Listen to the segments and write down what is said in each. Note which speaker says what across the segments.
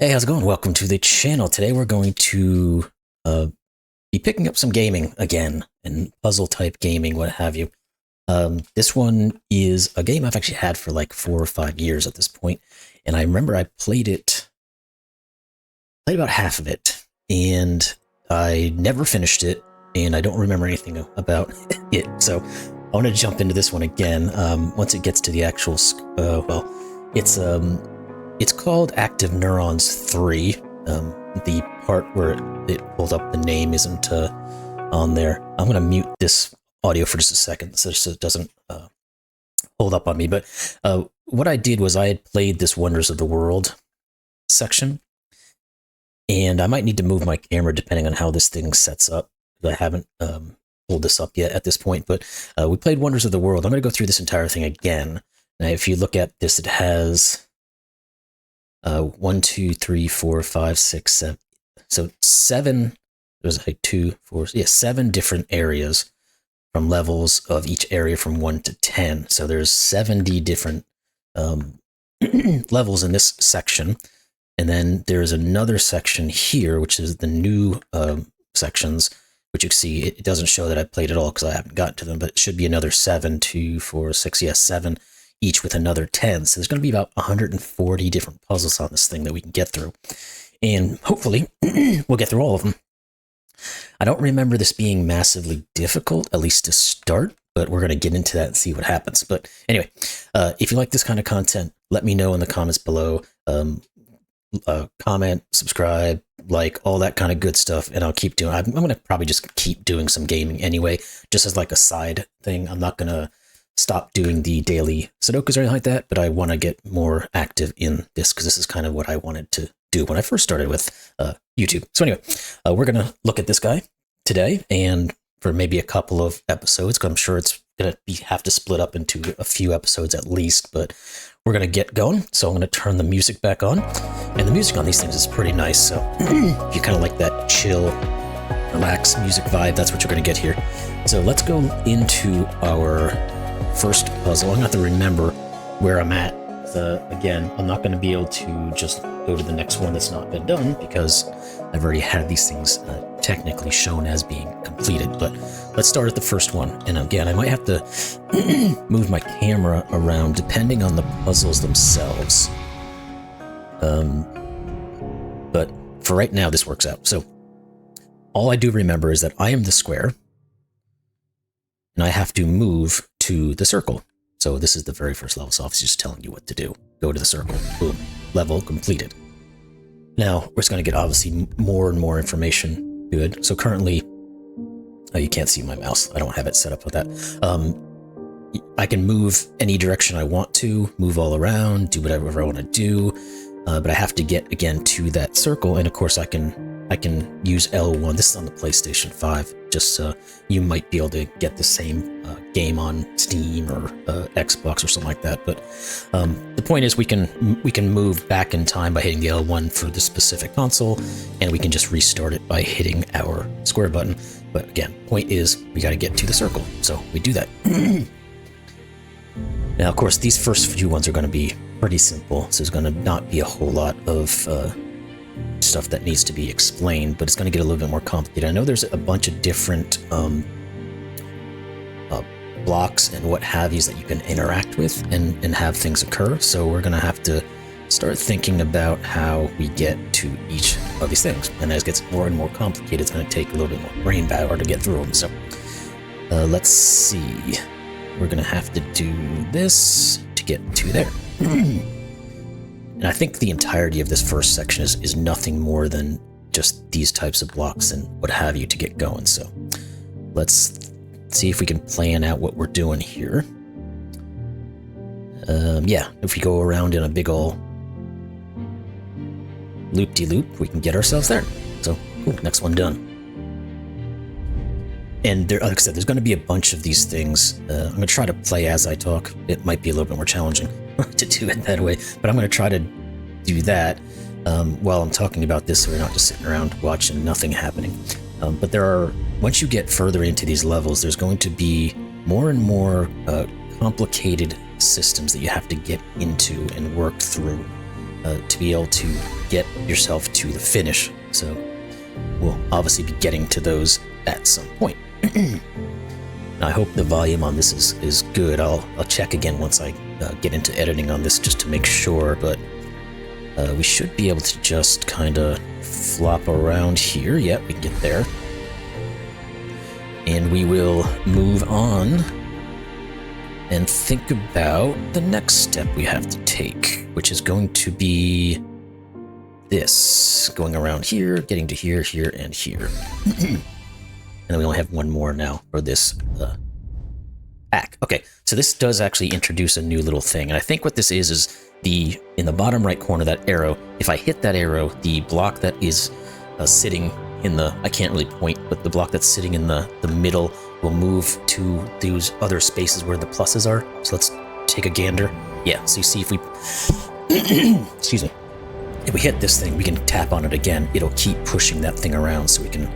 Speaker 1: Hey, how's it going? Welcome to the channel. Today we're going to be picking up some gaming again, and puzzle type gaming, what have you. This one is a game I've actually had for like 4 or 5 years at this point, and I remember I played about half of it, and I never finished it, and I don't remember anything about it. So I want to jump into this one again. Once it gets to the actual, it's called Active Neurons 3. The part where it pulled up the name isn't on there. I'm going to mute this audio for just a second so it doesn't hold up on me. But what I did was I had played this Wonders of the World section, and I might need to move my camera depending on how this thing sets up. I haven't pulled this up yet at this point, but we played Wonders of the World. I'm going to go through this entire thing again. Now, if you look at this, it has 1, 2, 3, 4, 5, 6, 7. So 7. There's like 2, 4. Yeah, 7 different areas from levels of each area from 1 to 10. So there's 70 different levels in this section, and then there's another section here, which is the new sections, which you can see it doesn't show that I played at all because I haven't gotten to them, but it should be another 7, 2, 4, 6. Yes, 7. Each with another 10. So there's going to be about 140 different puzzles on this thing that we can get through. And hopefully we'll get through all of them. I don't remember this being massively difficult, at least to start, but we're going to get into that and see what happens. But anyway, if you like this kind of content, let me know in the comments below. Comment, subscribe, like, all that kind of good stuff, and I'll keep doing. I'm going to probably just keep doing some gaming anyway, just as like a side thing. I'm not going to stop doing the daily Sudokus or anything like that, but I want to get more active in this because this is kind of what I wanted to do when I first started with YouTube. So anyway, we're going to look at this guy today, and for maybe a couple of episodes, because I'm sure it's going to have to split up into a few episodes at least, but we're going to get going. So I'm going to turn the music back on, and the music on these things is pretty nice. So if you kind of like that chill, relax music vibe, that's what you're going to get here. So let's go into our first puzzle. I'm going to have to remember where I'm at. Again, I'm not going to be able to just go to the next one that's not been done because I've already had these things technically shown as being completed. But let's start at the first one. And again, I might have to move my camera around depending on the puzzles themselves. But for right now, this works out. So all I do remember is that I am the square, and I have to move to the circle. So this is the very first level, so it's just telling you what to do. Go to the circle. Boom. Level completed. Now, we're just going to get obviously more and more information. Good. So currently, you can't see my mouse. I don't have it set up with that. I can move any direction I want to, move all around, do whatever I want to do, but I have to get, again, to that circle, and of course I can use L1. This is on the PlayStation 5. Just so you might be able to get the same game on Steam or Xbox or something like that. But the point is we can move back in time by hitting the L1 for the specific console, and we can just restart it by hitting our square button. But again, point is we got to get to the circle. So we do that. Now, of course, these first few ones are going to be pretty simple. So there's going to not be a whole lot of stuff that needs to be explained, but it's going to get a little bit more complicated. I know there's a bunch of different blocks and what have yous that you can interact with and have things occur, so we're going to have to start thinking about how we get to each of these things, and as it gets more and more complicated, it's going to take a little bit more brain power to get through them. So let's see, we're going to have to do this to get to there. And I think the entirety of this first section is nothing more than just these types of blocks and what have you to get going. So let's see if we can plan out what we're doing here. Yeah, if we go around in a big ol' loop-de-loop, we can get ourselves there. So, cool, next one done. And there, like I said, there's going to be a bunch of these things. I'm going to try to play as I talk. It might be a little bit more challenging to do it that way, but I'm going to try to do that while I'm talking about this, so we're not just sitting around watching nothing happening. But there are, once you get further into these levels, there's going to be more and more complicated systems that you have to get into and work through. to be able to get yourself to the finish. So we'll obviously be getting to those at some point. I hope the volume on this is good. I'll check again once I get into editing on this just to make sure, but we should be able to just kind of flop around here. Yeah, we can get there. And we will move on and think about the next step we have to take, which is going to be this. Going around here, getting to here, here, and here. And then we only have one more now for this pack. Okay, so this does actually introduce a new little thing. And I think what this is in the bottom right corner, that arrow, if I hit that arrow, the block that is sitting in the, I can't really point, but the block that's sitting in the middle will move to those other spaces where the pluses are. So let's take a gander. Yeah, so you see if we, excuse me, if we hit this thing, we can tap on it again. It'll keep pushing that thing around so we can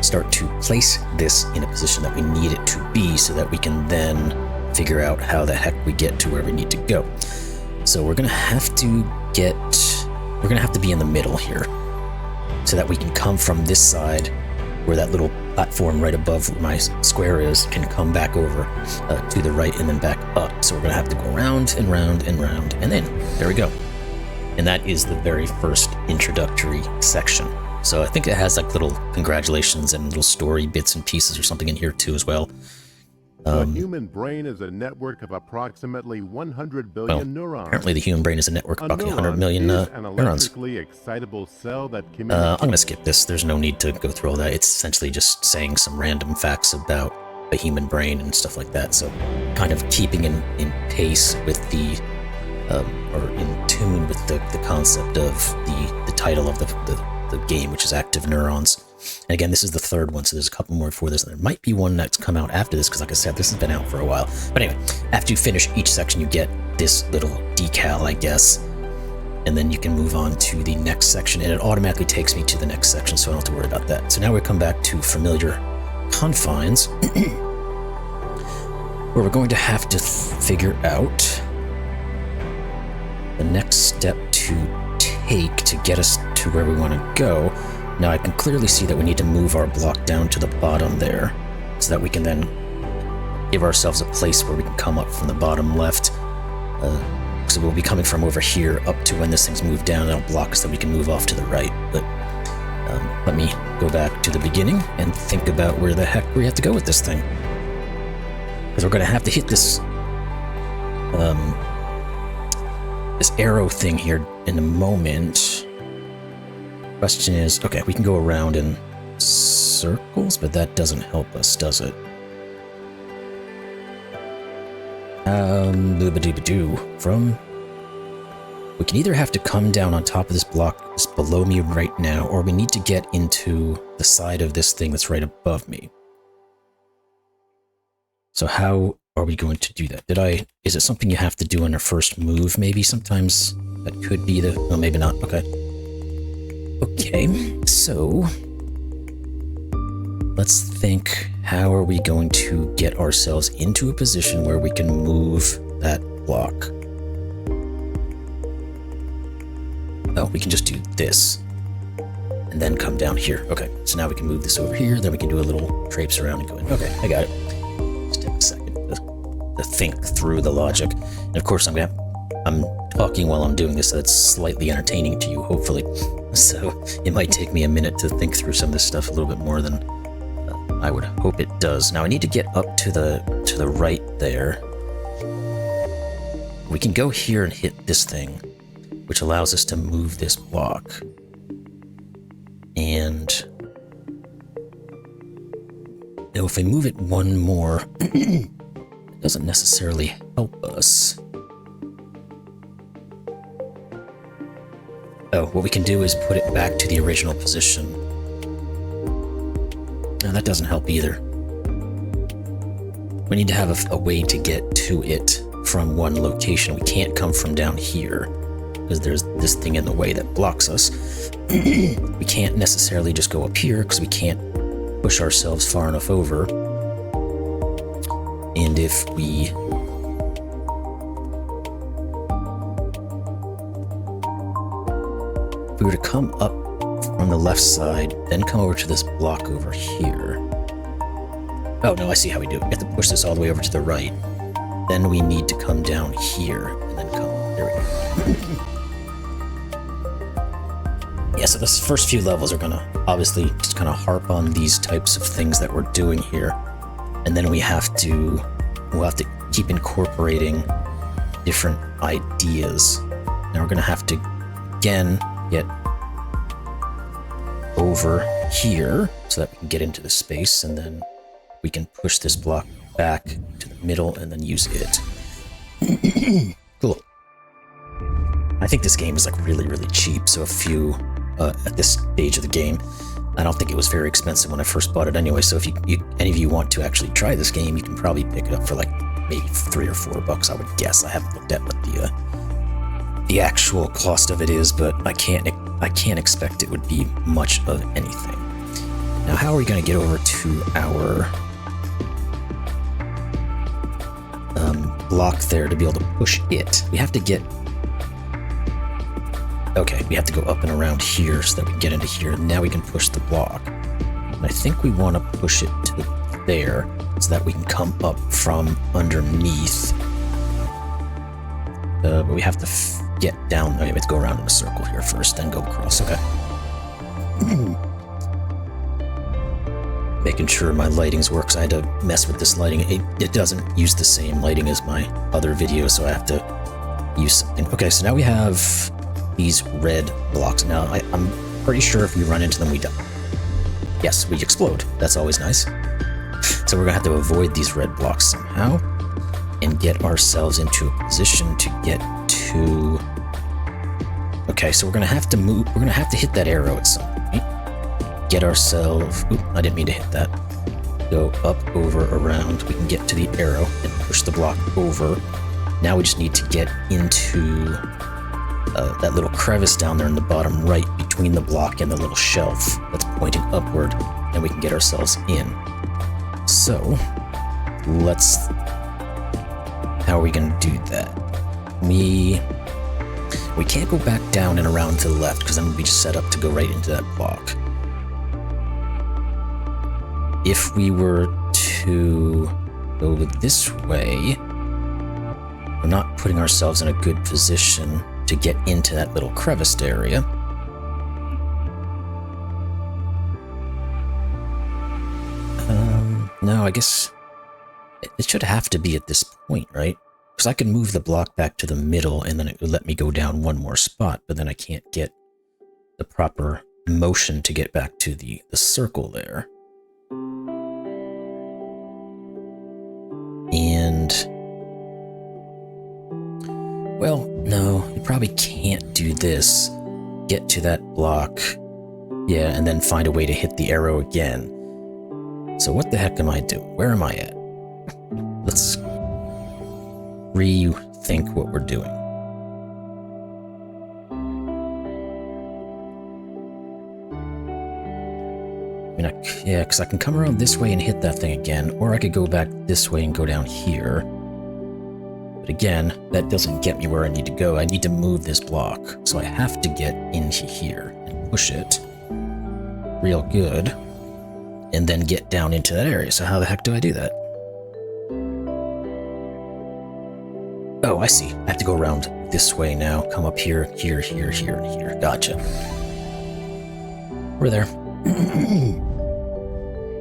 Speaker 1: start to place this in a position that we need it to be so that we can then figure out how the heck we get to where we need to go. So we're gonna have to be in the middle here so that we can come from this side where that little platform right above where my square is can come back over to the right and then back up. So we're gonna have to go round and round and round, and then there we go. And that is the very first introductory section. So I think it has like little congratulations and little story bits and pieces or something in here too as well.
Speaker 2: The human brain is a network of approximately 100 billion neurons.
Speaker 1: Apparently the human brain is a network of about 100 million neurons.
Speaker 2: Excitable cell that
Speaker 1: I'm going to skip this. There's no need to go through all that. It's essentially just saying some random facts about the human brain and stuff like that. So kind of keeping in pace with the, or in tune with the concept of the title of the game, which is Active Neurons. And again, this is the third one, so there's a couple more before this. And there might be one that's come out after this, because like I said, this has been out for a while. But anyway, after you finish each section, you get this little decal, I guess. And then you can move on to the next section, and it automatically takes me to the next section, so I don't have to worry about that. So now we come back to familiar confines, where we're going to have to figure out the next step to take to get us to where we want to go. Now I can clearly see that we need to move our block down to the bottom there, so that we can then give ourselves a place where we can come up from the bottom left. So we'll be coming from over here up to when this thing's moved down, that'll block us, that we can move off to the right. But let me go back to the beginning and think about where the heck we have to go with this thing. Because we're going to have to hit this this arrow thing here in a moment. Question is, okay, we can go around in circles, but that doesn't help us, does it? We can either have to come down on top of this block that's below me right now, or we need to get into the side of this thing that's right above me. So how are we going to do that? Is it something you have to do on your first move, maybe? Sometimes that could be the, oh, maybe not, okay. Okay, so let's think, how are we going to get ourselves into a position where we can move that block? Oh, we can just do this and then come down here. Okay, so now we can move this over here, then we can do a little traipse around and go in. Okay, I got it. Just take a second to think through the logic. And of course, I'm talking while I'm doing this, so it's slightly entertaining to you, hopefully. So it might take me a minute to think through some of this stuff a little bit more than I would hope it does. Now I need to get up to the right there. We can go here and hit this thing, which allows us to move this block. And now if we move it one more, it doesn't necessarily help us. Oh, what we can do is put it back to the original position. No, that doesn't help either. We need to have a way to get to it from one location. We can't come from down here, because there's this thing in the way that blocks us. We can't necessarily just go up here, because we can't push ourselves far enough over. And if we... we were to come up from the left side, then come over to this block over here. Oh, no, I see how we do it. We have to push this all the way over to the right. Then we need to come down here, and then come up. There we go. Yeah, so this first few levels are gonna obviously just kind of harp on these types of things that we're doing here. And then we'll have to keep incorporating different ideas. Now we're gonna have to, again, get over here so that we can get into the space, and then we can push this block back to the middle and then use it. Cool. I think this game is like really, really cheap, so if you, at this stage of the game, I don't think it was very expensive when I first bought it anyway, so if any of you want to actually try this game, you can probably pick it up for like maybe $3 or $4, I would guess. I haven't looked at what the actual cost of it is, but I can't expect it would be much of anything. Now, how are we going to get over to our block there to be able to push it? We have to get... Okay, we have to go up and around here so that we can get into here. Now we can push the block. And I think we want to push it to there so that we can come up from underneath. But we have to get down. Okay, we have to go around in a circle here first, then go across. Okay. Making sure my lighting's works. I had to mess with this lighting. It doesn't use the same lighting as my other video, so I have to use something. Okay, so now we have these red blocks. Now, I'm pretty sure if we run into them, we die. Yes, we explode. That's always nice. So we're gonna have to avoid these red blocks somehow and get ourselves into a position to get to... Okay, so we're gonna have to move. We're gonna have to hit that arrow at some point. Get ourselves... Oop, I didn't mean to hit that. Go up, over, around. We can get to the arrow and push the block over. Now we just need to get into that little crevice down there in the bottom right between the block and the little shelf that's pointing upward, and we can get ourselves in. So, let's... How are we going to do that? We can't go back down and around to the left, because then we'll be just set up to go right into that block. If we were to go this way, we're not putting ourselves in a good position to get into that little crevice area. No, I guess it should have to be at this point, right? Because I can move the block back to the middle and then it would let me go down one more spot, but then I can't get the proper motion to get back to the circle there. And... well, no, you probably can't do this. Get to that block. Yeah, and then find a way to hit the arrow again. So what the heck am I doing? Where am I at? Let's rethink what we're doing. I mean, yeah, because I can come around this way and hit that thing again, or I could go back this way and go down here. But again, that doesn't get me where I need to go. I need to move this block, so I have to get into here and push it real good, and then get down into that area. So how the heck do I do that? Oh, I see. I have to go around this way now. Come up here, here, here, here, and here. Gotcha. We're there.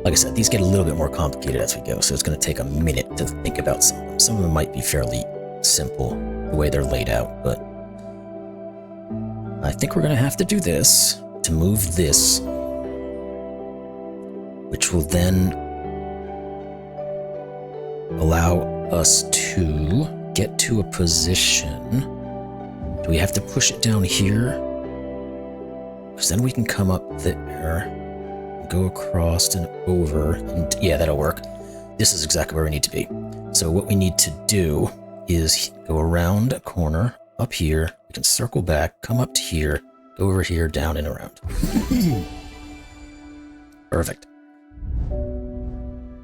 Speaker 1: Like I said, these get a little bit more complicated as we go, so it's going to take a minute to think about some of them. Some of them might be fairly simple, the way they're laid out, but I think we're going to have to do this to move this, which will then allow us to get to a position. Do we have to push it down here? Because then we can come up there, go across and over, and yeah, that'll work. This is exactly where we need to be. So what we need to do is go around a corner, up here, we can circle back, come up to here, go over here, down and around. Perfect.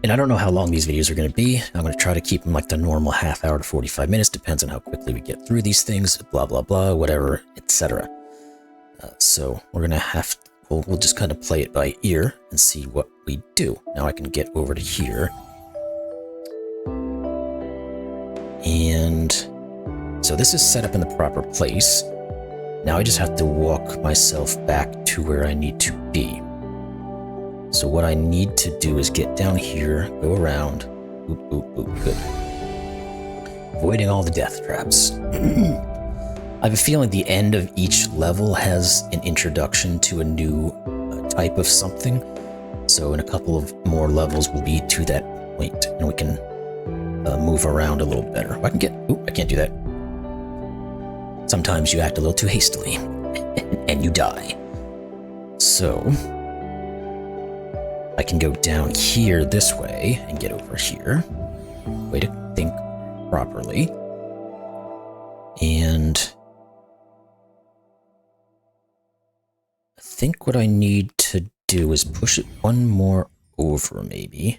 Speaker 1: And I don't know how long these videos are going to be. I'm going to try to keep them like the normal half hour to 45 minutes, depends on how quickly we get through these things, blah, blah, blah, whatever, etc. So we're gonna have to, we'll just kind of play it by ear and see what we do. Now I can get over to here. And so this is set up in the proper place. Now I just have to walk myself back to where I need to be. So what I need to do is get down here, go around, boop, boop, boop, good. Avoiding all the death traps. I have a feeling the end of each level has an introduction to a new type of something. So in a couple of more levels we'll be to that point, and we can move around a little better. I can get, oop, I can't do that. Sometimes you act a little too hastily, and you die. So I can go down here this way and get over here. Way to think properly. And I think what I need to do is push it one more over, maybe.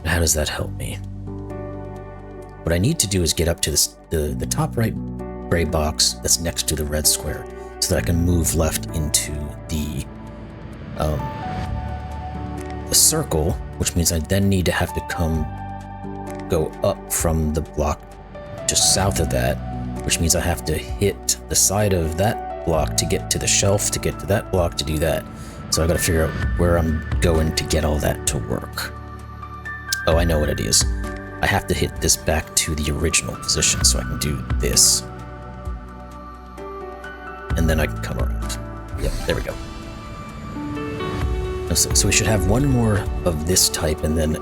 Speaker 1: How does that help me? What I need to do is get up to this, the top right gray box that's next to the red square, so that I can move left into the circle, which means I then need to have to go up from the block just south of that, which means I have to hit the side of that block to get to the shelf, to get to that block to do that. So I gotta figure out where I'm going to get all that to work. Oh, I know what it is. I have to hit this back to the original position, so I can do this. And then I can come around. Yep, there we go. So we should have one more of this type and then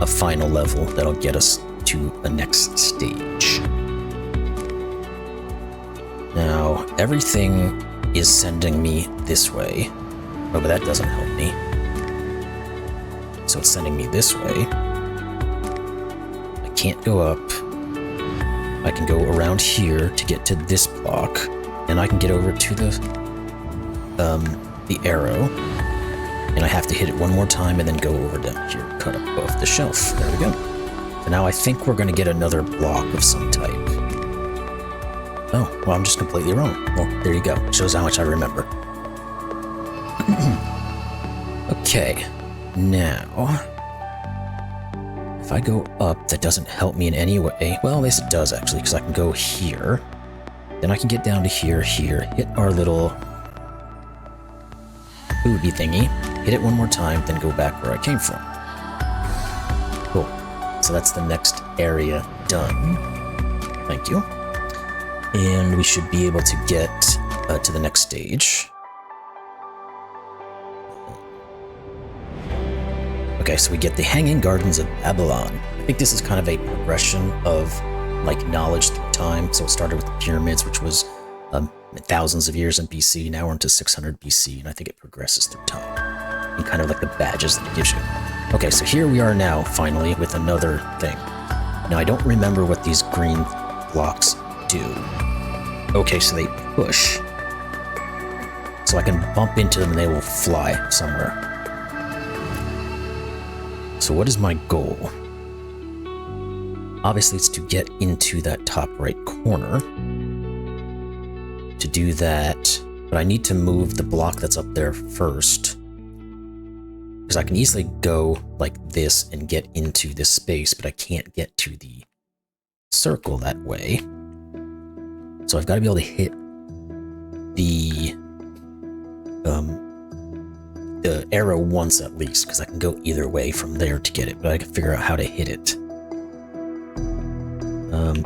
Speaker 1: a final level that'll get us to a next stage. Now, everything is sending me this way. Oh, but that doesn't help me. So it's sending me this way. I can't go up. I can go around here to get to this block, and I can get over to the arrow, and I have to hit it one more time and then go over down here, cut up off the shelf. There we go. So now I think we're going to get another block of some type. Oh, well, I'm just completely wrong. Well, there you go. It shows how much I remember. Okay, now, if I go up, that doesn't help me in any way. Well, at least it does, actually, because I can go here. Then I can get down to here, hit our little booby thingy, hit it one more time, then go back where I came from. Cool. So that's the next area done. Thank you. And we should be able to get to the next stage. Okay, so we get the Hanging Gardens of Babylon. I think this is kind of a progression of like knowledge through time. So it started with the pyramids, which was thousands of years in BC. Now we're into 600 BC, and I think it progresses through time. And kind of like the badges that it gives you. Okay, so here we are now, finally, with another thing. Now, I don't remember what these green blocks do. Okay, so they push. So I can bump into them and they will fly somewhere. So what is my goal? Obviously, it's to get into that top right corner. To do that, but I need to move the block that's up there first. Because I can easily go like this and get into this space, but I can't get to the circle that way. So I've got to be able to hit the arrow once at least, because I can go either way from there to get it, but I can figure out how to hit it.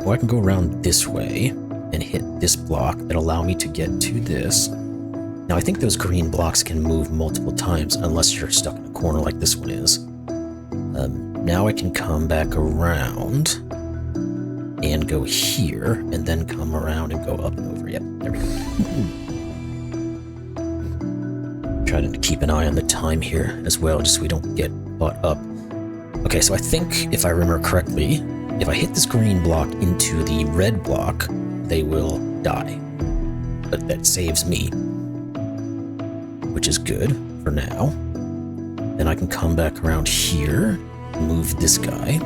Speaker 1: Or I can go around this way and hit this block that allow me to get to this. Now I think those green blocks can move multiple times unless you're stuck in a corner like this one is. Now I can come back around and go here and then come around and go up and over. Yep, there we go. Try to keep an eye on the time here as well, just so we don't get caught up. Okay, so I think if I remember correctly, if I hit this green block into the red block, they will die. But that saves me, which is good for now. Then I can come back around here, move this guy.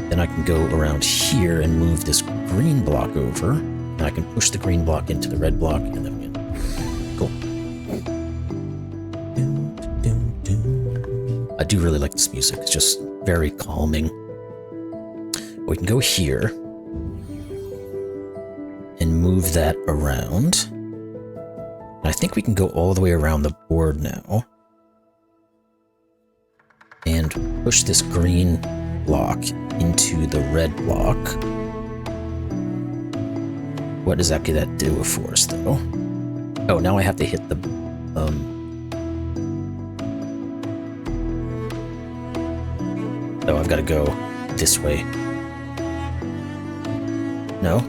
Speaker 1: Then I can go around here and move this green block over. And I can push the green block into the red block, and then win. Cool. I do really like this music. It's just very calming. We can go here and move that around. And I think we can go all the way around the board now. And push this green block into the red block. What exactly that do for us, though? Oh, now I have to hit the... Oh, I've got to go this way. No.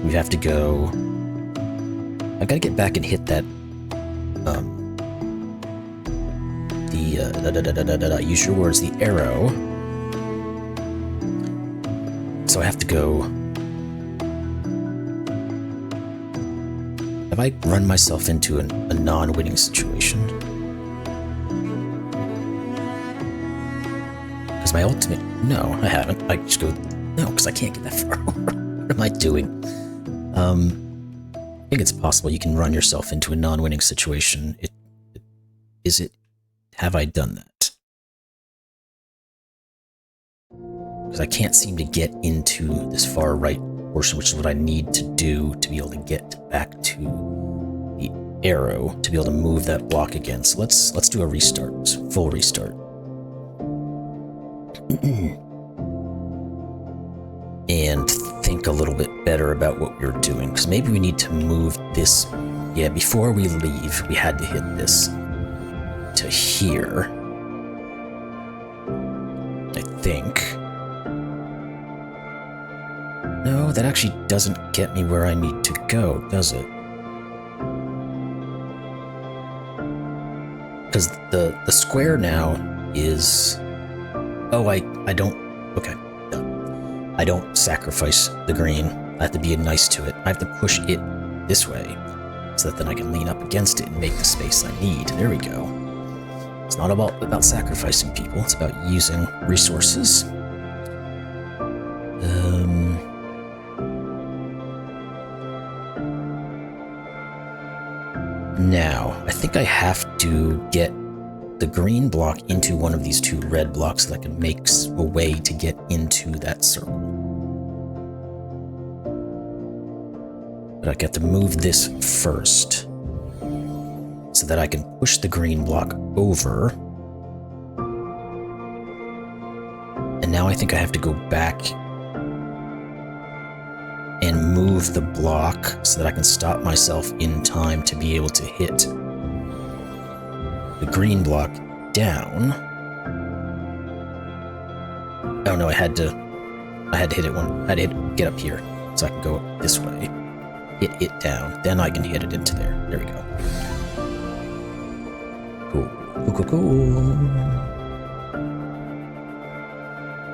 Speaker 1: We have to go... I've got to get back and hit that... use your words, the arrow. So I have to go... Have I run myself into a non-winning situation? Because my ultimate... No, I haven't. I just go... No, because I can't get that far. What am I doing? I think it's possible you can run yourself into a non-winning situation. Is it... Have I done that? Because I can't seem to get into this far right portion, which is what I need to do to be able to get back to the arrow, to be able to move that block again. So let's do a restart, full restart. And think a little bit better about what we're doing, because maybe we need to move this. Yeah, before we leave, we had to hit this to here, I think. No, that actually doesn't get me where I need to go, does it? Because the square now is... Oh, I don't... Okay, no. I don't sacrifice the green. I have to be nice to it. I have to push it this way, so that then I can lean up against it and make the space I need. There we go. It's not about sacrificing people, it's about using resources. Now, I think I have to get the green block into one of these two red blocks so that I can make a way to get into that circle. But I got to move this first, so that I can push the green block over. And now I think I have to go back and move the block so that I can stop myself in time to be able to hit the green block down. Oh no, I had to hit it get up here, so I can go this way, hit it down, then I can hit it into there. There we go. Cool.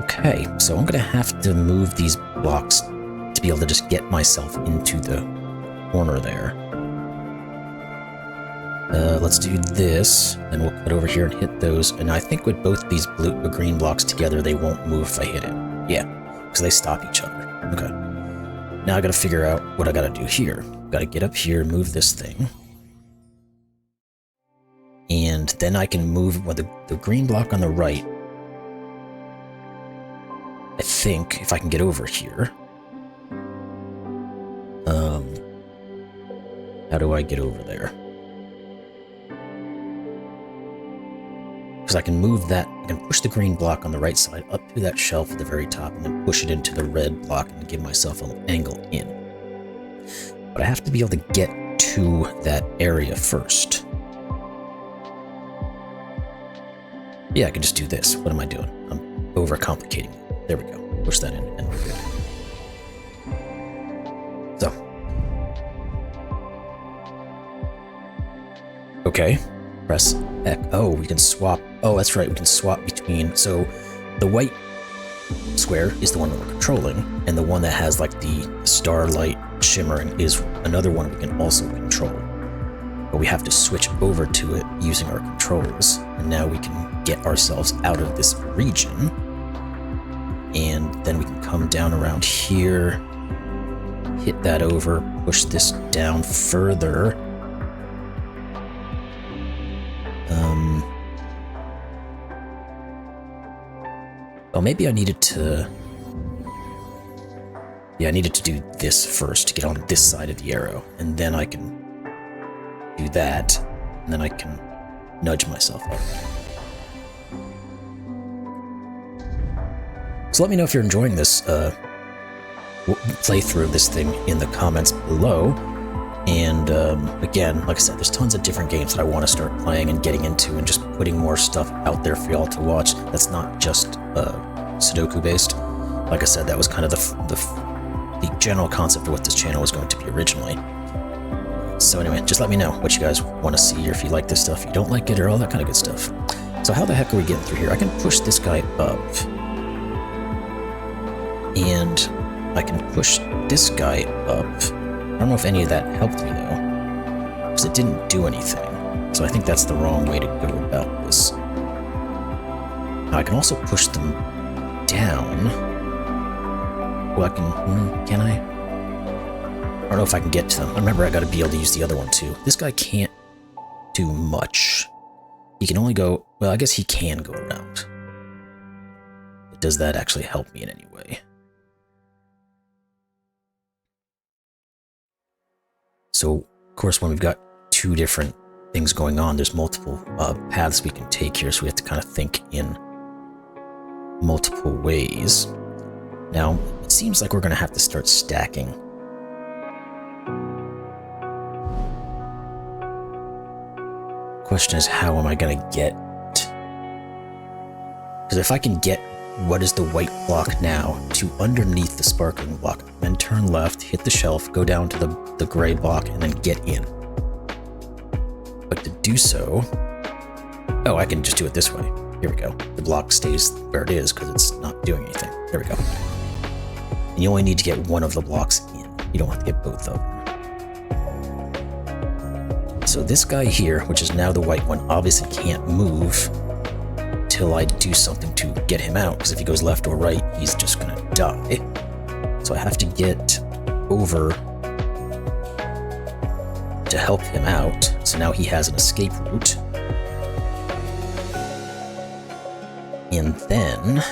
Speaker 1: Okay, so I'm gonna have to move these blocks to be able to just get myself into the corner there. Let's do this, and we'll cut over here and hit those. And I think with both these green blocks together, they won't move if I hit it. Yeah, because they stop each other. Okay. Now I gotta figure out what I gotta do here. Gotta get up here, move this thing. And then I can move with the green block on the right. I think, if I can get over here. How do I get over there? Because I can move that, I can push the green block on the right side up to that shelf at the very top, and then push it into the red block and give myself an angle in. But I have to be able to get to that area first. Yeah, I can just do this. What am I doing? I'm overcomplicating it. There we go. Push that in, and we're good. So. Okay. Press X. Oh, we can swap. Oh, that's right. We can swap between. So, the white square is the one that we're controlling, and the one that has like the starlight shimmering is another one we can also control. But we have to switch over to it using our controls, and now we can get ourselves out of this region. And then we can come down around here, hit that over, push this down further. Oh, maybe I needed to... Yeah, I needed to do this first to get on this side of the arrow, and then I can do that, and then I can nudge myself up. So let me know if you're enjoying this playthrough of this thing in the comments below. And again, like I said, there's tons of different games that I want to start playing and getting into, and just putting more stuff out there for y'all to watch that's not just Sudoku based. Like I said, that was kind of the general concept of what this channel was going to be originally. So anyway, just let me know what you guys want to see, or if you like this stuff, if you don't like it, or all that kind of good stuff. So how the heck are we getting through here? I can push this guy up, and I can push this guy up. I don't know if any of that helped me though, because it didn't do anything. So I think that's the wrong way to go about this. Now I can also push them down. Well, can I? I don't know if I can get to them. I remember I gotta be able to use the other one too. This guy can't do much. He can only go, well, I guess he can go around. But does that actually help me in any way? So, of course, when we've got two different things going on, there's multiple paths we can take here, so we have to kind of think in multiple ways. Now, it seems like we're going to have to start stacking. Question is, how am I going to get... Because if I can get what is the white block now to underneath the sparkling block, then turn left, hit the shelf, go down to the gray block, and then get in. But to do so... Oh, I can just do it this way. Here we go. The block stays where it is because it's not doing anything. There we go. And you only need to get one of the blocks in. You don't have to get both of them. So this guy here, which is now the white one, obviously can't move till I do something to get him out, because if he goes left or right, he's just gonna die. So I have to get over to help him out. So now he has an escape route. And then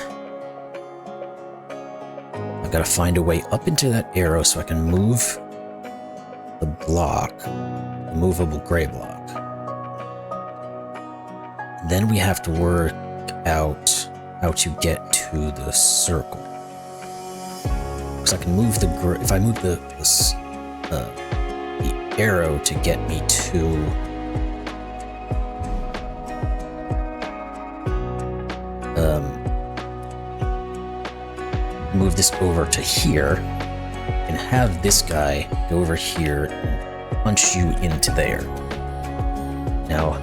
Speaker 1: I've got to find a way up into that arrow so I can move the block, the movable gray block. Then we have to work out how to get to the circle. Because I can move the if I move the arrow to get me to move this over to here, and have this guy go over here and punch you into there. Now,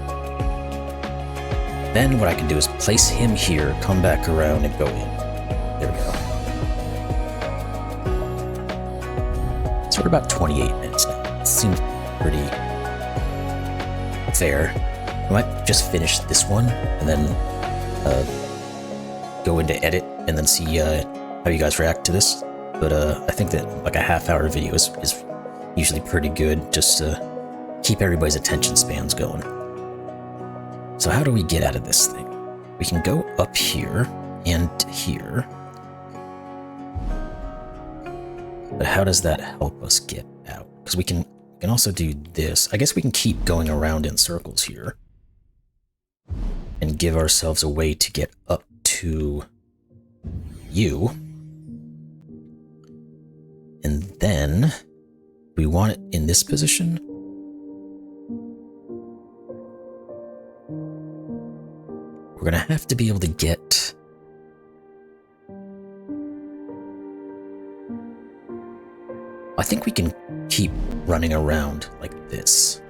Speaker 1: then what I can do is place him here, come back around, and go in. There we go. So we're about 28 minutes now. It seems pretty fair. I might just finish this one, and then go into edit, and then see how you guys react to this. But I think that like a half-hour video is usually pretty good, just to keep everybody's attention spans going. So how do we get out of this thing? We can go up here and here. But how does that help us get out? Because we can also do this. I guess we can keep going around in circles here and give ourselves a way to get up to you. And then we want it in this position. We're gonna have to be able to get I think we can keep running around like this.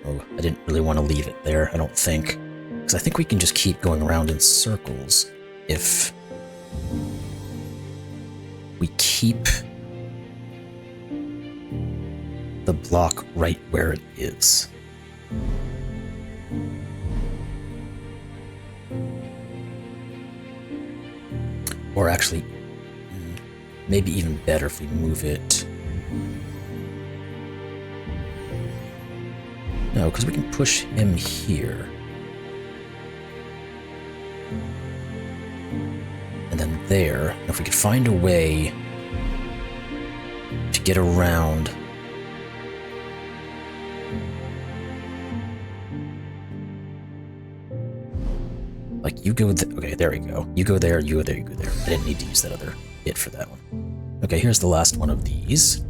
Speaker 1: Oh, I didn't really want to leave it there, I don't think. Because I think we can just keep going around in circles if we keep the block right where it is. Or actually, maybe even better if we move it. No, because we can push him here. And then there. If we could find a way to get around. Like, you go okay, there we go. You go there, you go there, you go there. I didn't need to use that other hit for that one. Okay, here's the last one of these.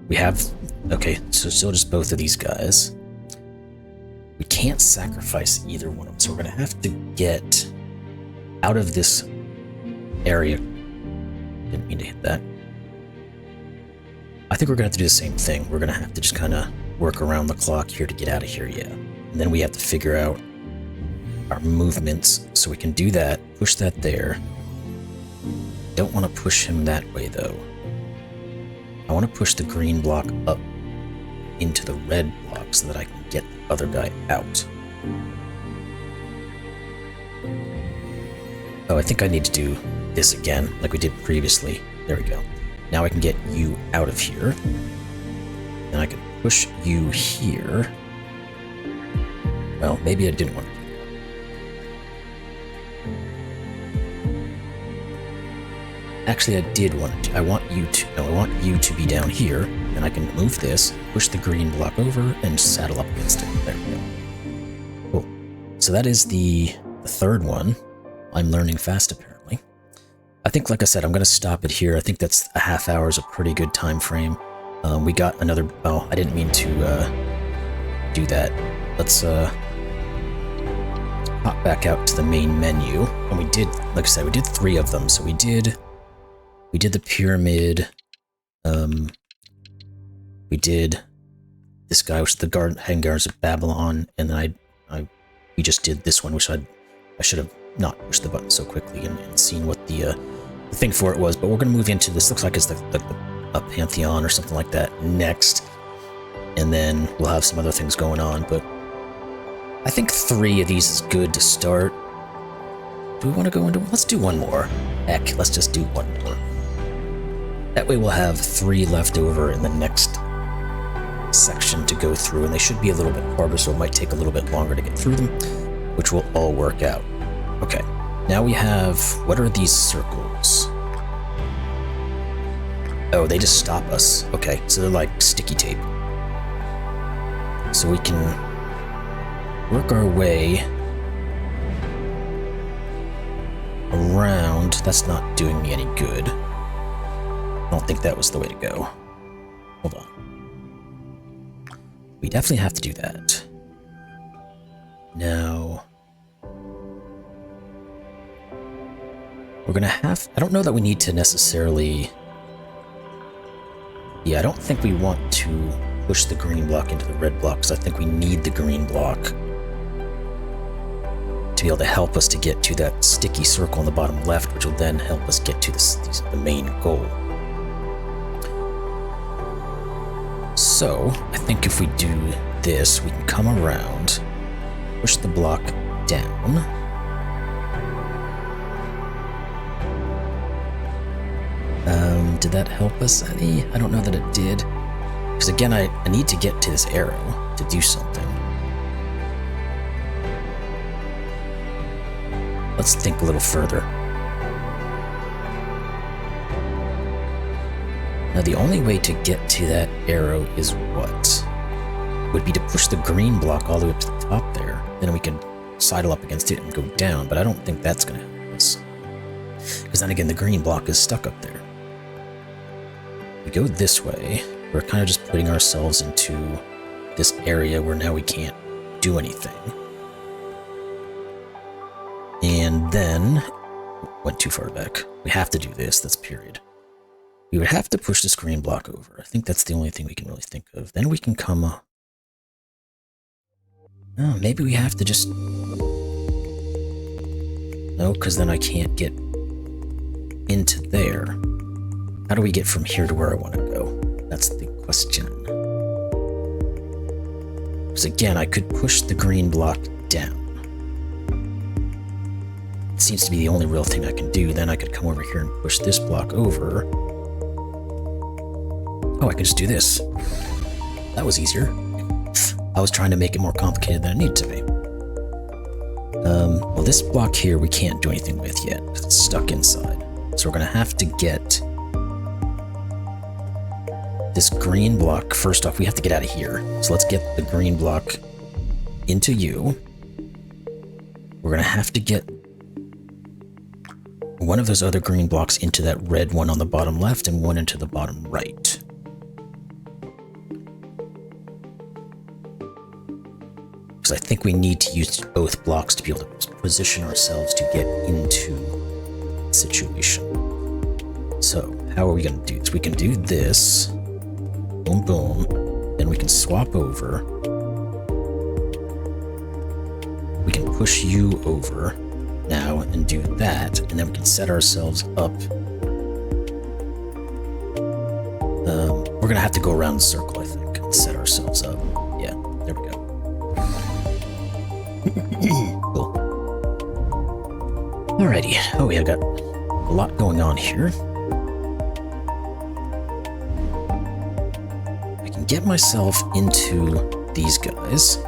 Speaker 1: We have... Okay, so still just both of these guys. We can't sacrifice either one of them, so we're going to have to get out of this area. Didn't mean to hit that. I think we're going to have to do the same thing. We're going to have to just kind of work around the clock here to get out of here, yeah. And then we have to figure out our movements, so we can do that, push that there. Don't want to push him that way, though. I want to push the green block up into the red block so that I can get the other guy out. Oh, I think I need to do this again, like we did previously. There we go. Now I can get you out of here. And I can push you here. Well, maybe I didn't want to do that. Actually, I did want to. I want you to be down here, and I can move this, push the green block over, and saddle up against it. There we go. Cool. So that is the third one. I'm learning fast, apparently. I think, like I said, I'm going to stop it here. I think that's a half hour is a pretty good time frame. We got another... Oh, I didn't mean to do that. Let's hop back out to the main menu. And we did, like I said, we did 3 of them. So we did the pyramid. We did this guy, which is the Hangars of Babylon, and then we just did this one, which I should have not pushed the button so quickly and seen what the thing for it was. But we're gonna move into this. Looks like it's a Pantheon or something like that next, and then we'll have some other things going on. But I think 3 of these is good to start. Do we want to go into? Let's do one more. Heck, let's just do one more. That way we'll have 3 left over in the next section to go through, and they should be a little bit harder, so it might take a little bit longer to get through them, which will all work out. Okay, now we have... What are these circles? Oh, they just stop us. Okay, so they're like sticky tape. So we can work our way around. That's not doing me any good. I don't think that was the way to go. Hold on. We definitely have to do that. Now... We're gonna have... I don't know that we need to necessarily... Yeah, I don't think we want to push the green block into the red block, because I think we need the green block to be able to help us to get to that sticky circle in the bottom left, which will then help us get to the main goal. So, I think if we do this, we can come around, push the block down. Did that help us any? I don't know that it did. Because again, I need to get to this arrow to do something. Let's think a little further. Now, the only way to get to that arrow is what? Would be to push the green block all the way up to the top there. Then we can sidle up against it and go down, but I don't think that's going to help us. Because then again, the green block is stuck up there. We go this way, we're kind of just putting ourselves into this area where now we can't do anything. And then, went too far back. We have to do this, that's period. We would have to push this green block over. I think that's the only thing we can really think of. Then we can come... Oh, maybe we have to just... No, because then I can't get into there. How do we get from here to where I want to go? That's the question. Because again, I could push the green block down. seems to be the only real thing I can do. Then I could come over here and push this block over. Oh, I could just do this. That was easier. I was trying to make it more complicated than it needed to be. Well, this block here we can't do anything with yet. It's stuck inside. So we're going to have to get this green block. First off, we have to get out of here. So let's get the green block into you. We're going to have to get one of those other green blocks into that red one on the bottom left and one into the bottom right. Because I think we need to use both blocks to be able to position ourselves to get into the situation. So, how are we going to do this? We can do this. Boom, boom. Then we can swap over. We can push you over now and do that, and then we can set ourselves up. We're going to have to go around the circle, I think, and set ourselves up. Yeah, there we go. Cool. Alrighty. Oh, yeah, I've got a lot going on here. I can get myself into these guys.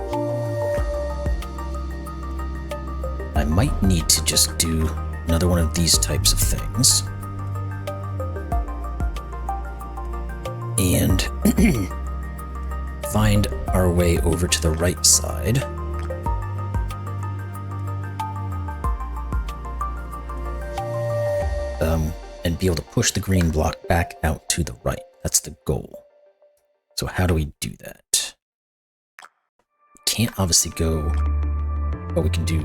Speaker 1: I might need to just do another one of these types of things. And find our way over to the right side. And be able to push the green block back out to the right. That's the goal. So how do we do that? We can't obviously go... Oh, we can do...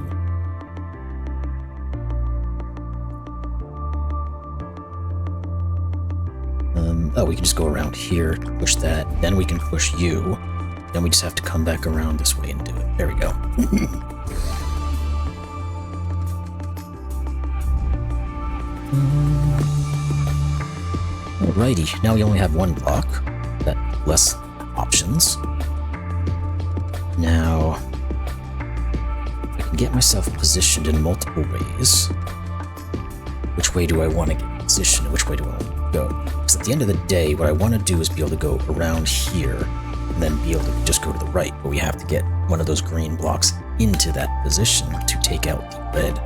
Speaker 1: Oh, we can just go around here, push that, then we can push you. Then we just have to come back around this way and do it. There we go. Alrighty, now we only have one block. That less options. Now, I can get myself positioned in multiple ways. Which way do I want to get positioned? Which way do I want to go? Because at the end of the day, what I want to do is be able to go around here and then be able to just go to the right. But we have to get one of those green blocks into that position to take out the red.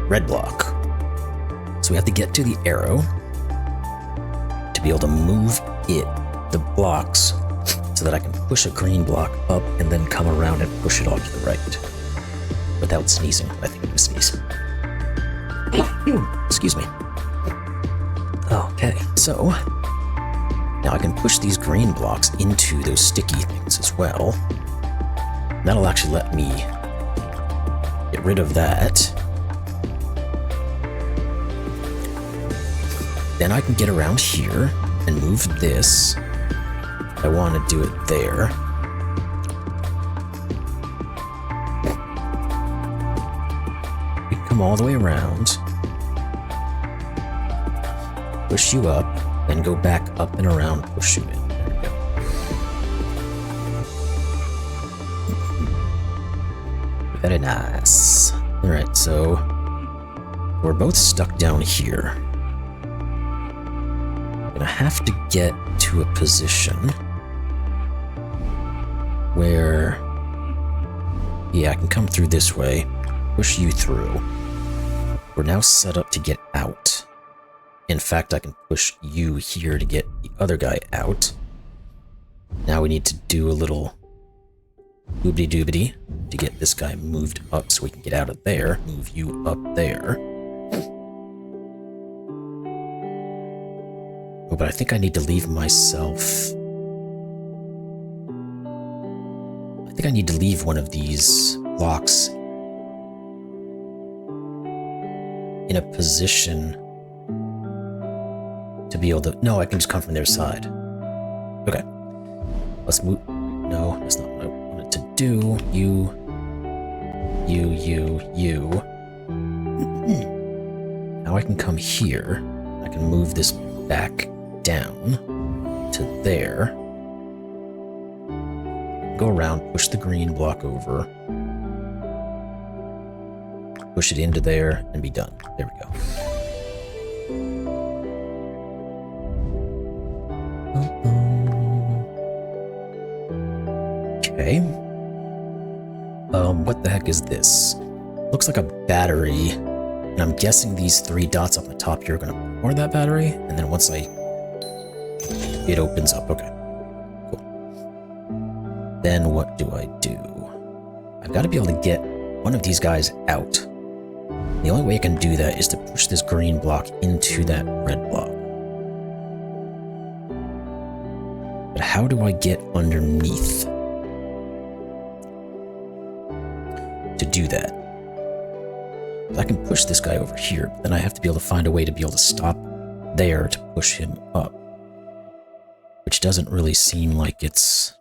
Speaker 1: Red block. So we have to get to the arrow to be able to move the blocks, so that I can push a green block up and then come around and push it off to the right. Without sneezing. I think I'm gonna sneeze. Excuse me. Okay, so now I can push these green blocks into those sticky things as well. That'll actually let me get rid of that. Then I can get around here and move this. I want to do it there. We can come all the way around. Push you up, then go back up and around, push you in. There we go. Very nice. Alright, so we're both stuck down here. I have to get to a position where, yeah, I can come through this way, push you through. We're now set up to get out. In fact, I can push you here to get the other guy out. Now we need to do a little doobity-doobity to get this guy moved up so we can get out of there, move you up there. Oh, but I think I need to leave myself... I think I need to leave one of these blocks in a position to be able to... No, I can just come from their side. Okay. Let's move... No, that's not what I wanted to do. You. Now I can come here. I can move this back down to there. go around, push the green block over, push it into there, and be done. There we go. Okay. What the heck is this? Looks like a battery, and I'm guessing these 3 dots up the top here are going to power that battery, and then once it opens up. Okay, cool. Then what do I do? I've got to be able to get one of these guys out. The only way I can do that is to push this green block into that red block. But how do I get underneath to do that? I can push this guy over here, but then I have to be able to find a way to be able to stop there to push him up. Which doesn't really seem like it's...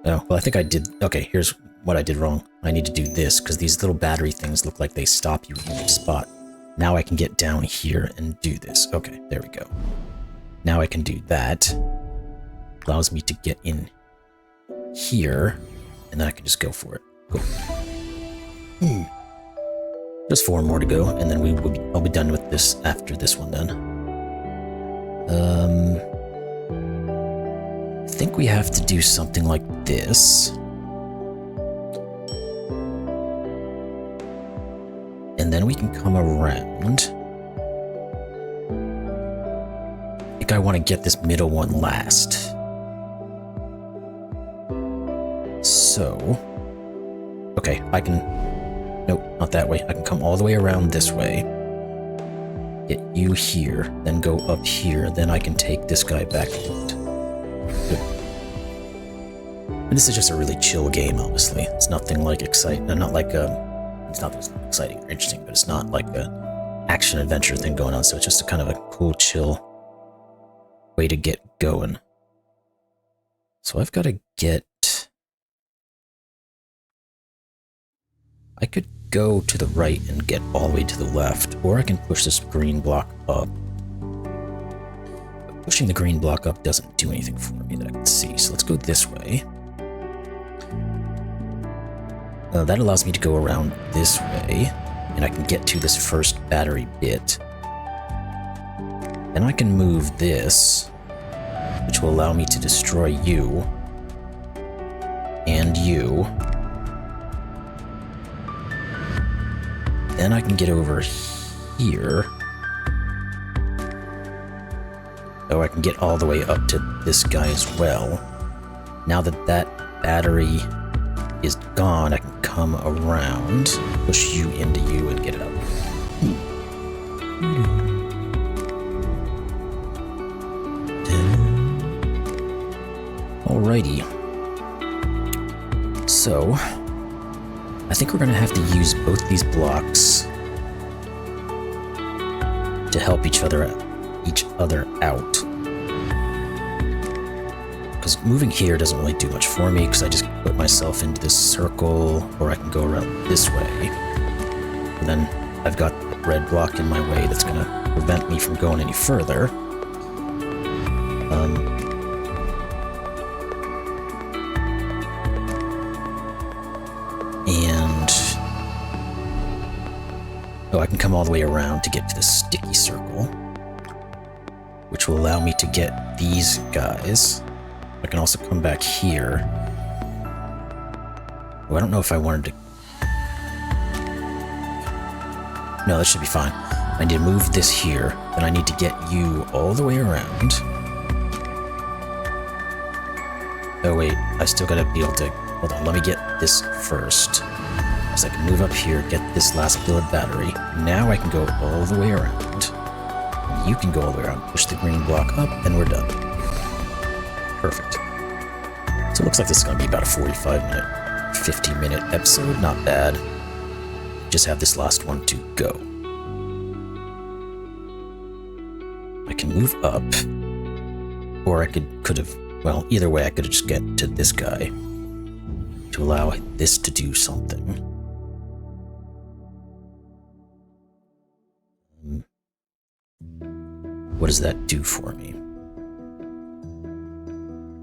Speaker 1: Oh, well, I think I did... Okay, here's what I did wrong. I need to do this, because these little battery things look like they stop you in each spot. Now I can get down here and do this. Okay, there we go. Now I can do that. Allows me to get in here, and then I can just go for it. Cool. Just 4 more to go, and then I'll be done with this after this one then. I think we have to do something like this. And then we can come around. I think I want to get this middle one last. So... Okay, I can... Nope, not that way. I can come all the way around this way. Get you here, then go up here, then I can take this guy back out. Good. And this is just a really chill game, honestly. It's nothing like exciting. Not like it's not exciting or interesting, but it's not like a action-adventure thing going on, so it's just a kind of a cool, chill way to get going. So I've got to get... I could go to the right and get all the way to the left, or I can push this green block up. But pushing the green block up doesn't do anything for me that I can see, so let's go this way. That allows me to go around this way, and I can get to this first battery bit. Then I can move this, which will allow me to destroy you, and you. Then I can get over here. Oh, I can get all the way up to this guy as well. Now that that battery is gone, I can come around, push you into you, and get it up. Alrighty. So... I think we're going to have to use both these blocks to help each other out. Because moving here doesn't really do much for me, because I just put myself into this circle, or I can go around this way. And then I've got the red block in my way that's going to prevent me from going any further. Oh, I can come all the way around to get to the sticky circle, which will allow me to get these guys. I can also come back here. Oh, I don't know if I wanted to... No, that should be fine. I need to move this here, then I need to get you all the way around. Oh wait, I still gotta be able to... Hold on, let me get this first. So I can move up here, get this last build battery. Now I can go all the way around. You can go all the way around, push the green block up, and we're done. Perfect. So it looks like this is going to be about a 45-minute, 50-minute episode. Not bad. Just have this last one to go. I can move up, or I could have, well, either way I could have just get to this guy to allow this to do something. What does that do for me?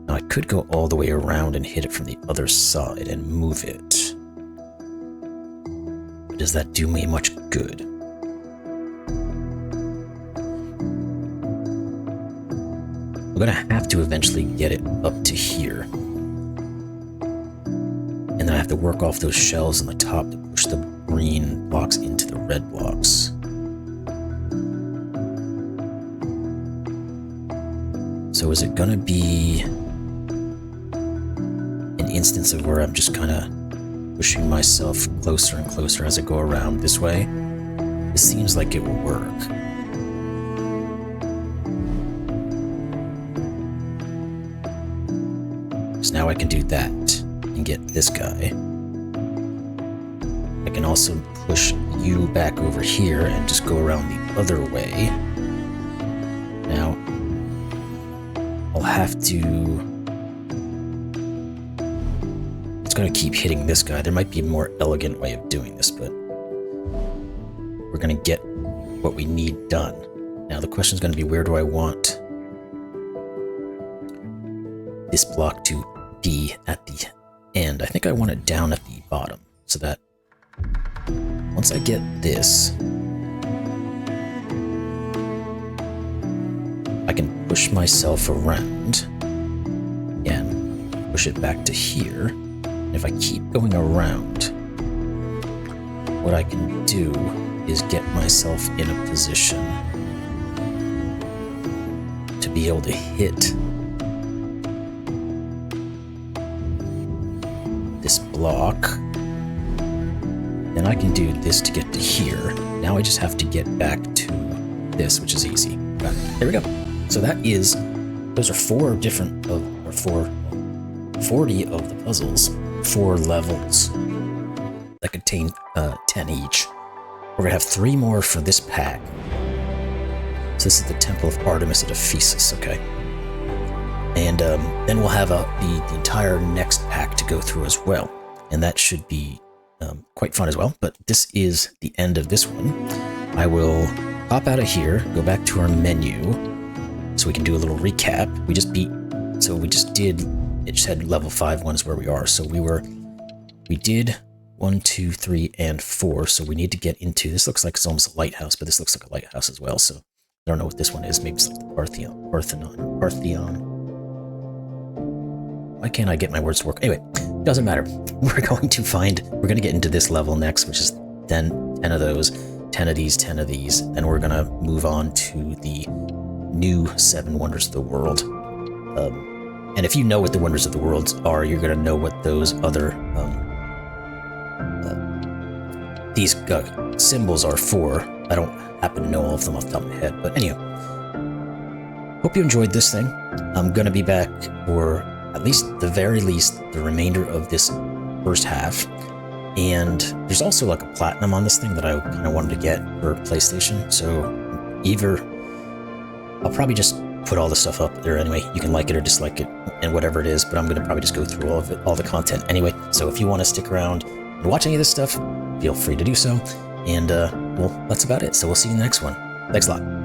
Speaker 1: Now I could go all the way around and hit it from the other side and move it. But does that do me much good? I'm gonna have to eventually get it up to here. And then I have to work off those shells on the top to push the green blocks into the red blocks. So is it gonna be an instance of where I'm just kind of pushing myself closer and closer as I go around this way? It seems like it will work. So now I can do that and get this guy. I can also push you back over here and just go around the other way. Now, I'll have to... It's going to keep hitting this guy. There might be a more elegant way of doing this, but we're going to get what we need done. Now the question is going to be, where do I want this block to be at the end? I think I want it down at the bottom, so that once I get this, I can push myself around and push it back to here. And if I keep going around, what I can do is get myself in a position to be able to hit this block. Then I can do this to get to here. Now I just have to get back to this, which is easy. Got it. There we go. So that is, those are 4 different of, or 40 of the puzzles, 4 levels that contain 10 each. We're gonna have 3 more for this pack. So this is the Temple of Artemis at Ephesus, okay? And then we'll have the entire next pack to go through as well. And that should be quite fun as well. But this is the end of this one. I will pop out of here, go back to our menu, so we can do a little recap. We just did, it just had level 5 ones where we are. So we did 1, 2, 3, and 4. So we need to get into, this looks like it's almost a lighthouse, but this looks like a lighthouse as well. So I don't know what this one is. Maybe it's like the Parthenon. Why can't I get my words to work? Anyway, doesn't matter. We're going to get into this level next, which is 10 of those, 10 of these, 10 of these. Then we're gonna move on to the new 7 wonders of the world. And if you know what the wonders of the world are, you're gonna know what those other these symbols are for. I don't happen to know all of them off the top of my head, but anyway. Hope you enjoyed this thing. I'm gonna be back for at least, the very least, the remainder of this first half. And there's also like a platinum on this thing that I kind of wanted to get for PlayStation. So either I'll probably just put all the stuff up there anyway. You can like it or dislike it and whatever it is, but I'm going to probably just go through all of it, all the content anyway. So if you want to stick around and watch any of this stuff, feel free to do so. And well, that's about it. So we'll see you in the next one. Thanks a lot.